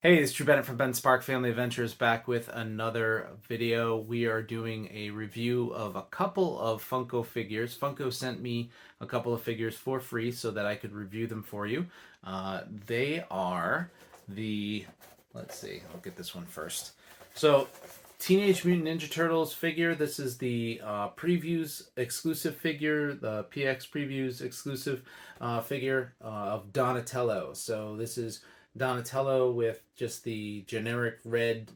Hey, it's Drew Bennett from Ben Spark Family Adventures back with another video. We are doing a review of a couple of Funko figures. Funko sent me a couple of figures for free so that I could review them for you. They are the, let's see, I'll get this one first. So, Teenage Mutant Ninja Turtles figure. This is the previews exclusive figure, the PX previews exclusive figure of Donatello. So this is Donatello with just the generic red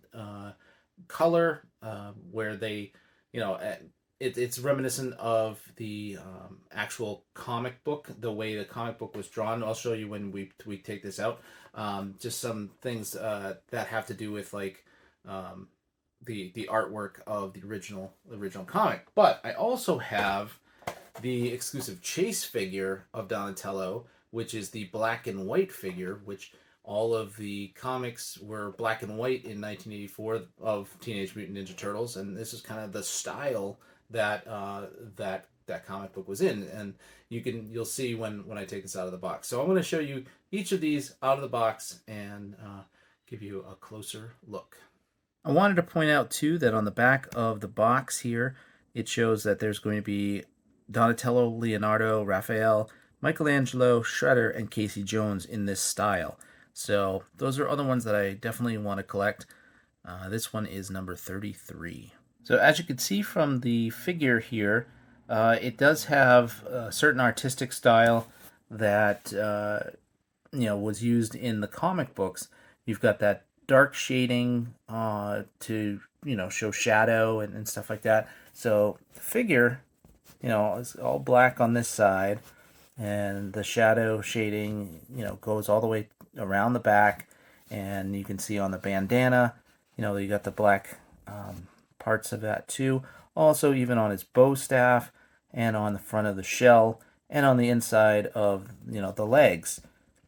color, where they, you know, it's reminiscent of the actual comic book, the way the comic book was drawn. I'll show you when we take this out. Just some things that have to do with like the artwork of the original comic. But I also have the exclusive chase figure of Donatello, which is the black and white figure, which all of the comics were black and white in 1984 of Teenage Mutant Ninja Turtles, and this is kind of the style that that comic book was in. And you'll see when I take this out of the box. So I'm going to show you each of these out of the box and give you a closer look. I wanted to point out too that on the back of the box here, it shows that there's going to be Donatello, Leonardo, Raphael, Michelangelo, Shredder, and Casey Jones in this style. So those are other ones that I definitely want to collect. This one is number 33. So as you can see from the figure here, it does have a certain artistic style that was used in the comic books. You've got that dark shading to show shadow and stuff like that. So the figure, is all black on this side, and the shadow shading, goes all the way around the back, and you can see on the bandana, you got the black parts of that too. Also, even on his bow staff, and on the front of the shell, and on the inside of the legs.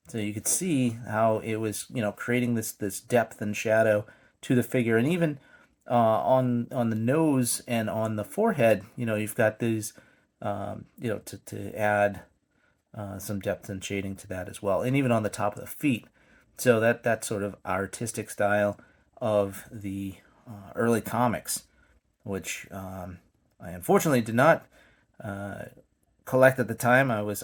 So you could see how it was, creating this depth and shadow to the figure, and even on the nose and on the forehead, you've got these, to add some depth and shading to that as well, and even on the top of the feet. So that sort of artistic style of the early comics, which I unfortunately did not collect at the time. I was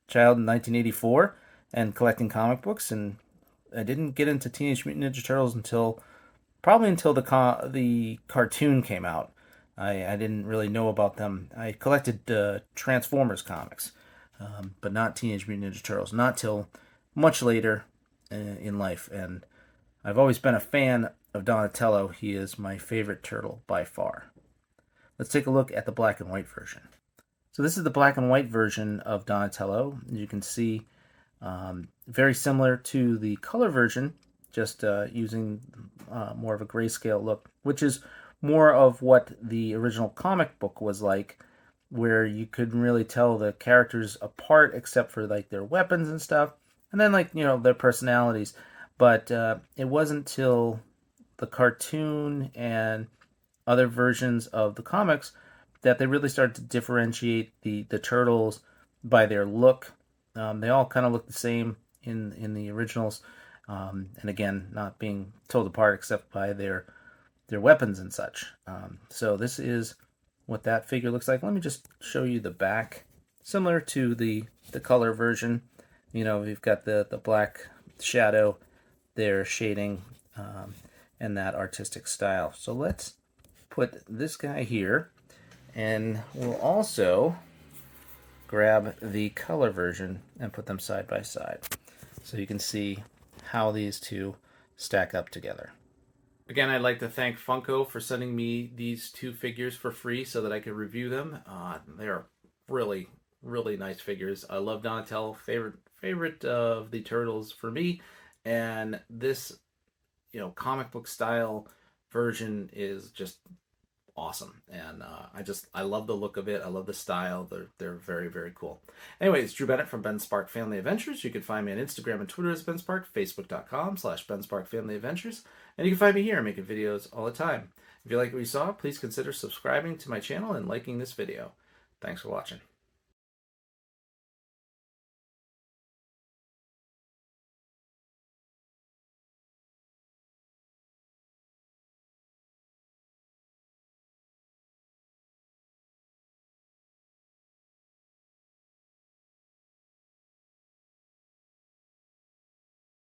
child in 1984 and collecting comic books, and I didn't get into Teenage Mutant Ninja Turtles until the cartoon came out. I didn't really know about them. I collected Transformers comics, but not Teenage Mutant Ninja Turtles, not till much later in life. And I've always been a fan of Donatello. He is my favorite turtle by far. Let's take a look at the black and white version. So this is the black and white version of Donatello. You can see very similar to the color version, just using more of a grayscale look, which is more of what the original comic book was like, where you couldn't really tell the characters apart except for like their weapons and stuff, and then their personalities. But it wasn't till the cartoon and other versions of the comics that they really started to differentiate the turtles by their look. They all kind of look the same in the originals, and again, not being told apart except by their weapons and such. So this is what that figure looks like. Let me just show you the back, similar to the color version. We've got the black shadow there, shading, and that artistic style. So let's put this guy here, and we'll also grab the color version and put them side by side so you can see how these two stack up together. Again, I'd like to thank Funko for sending me these two figures for free so that I could review them. They are really, really nice figures. I love Donatello, favorite of the turtles for me, and this comic book style version is just awesome. And I love the look of it. I love the style. They're very, very cool. Anyways, Drew Bennett from Ben Spark Family Adventures. You can find me on Instagram and Twitter as Ben Spark, Facebook.com/Ben Spark Family Adventures, and you can find me here making videos all the time. If you like what you saw, please consider subscribing to my channel and liking this video. Thanks for watching.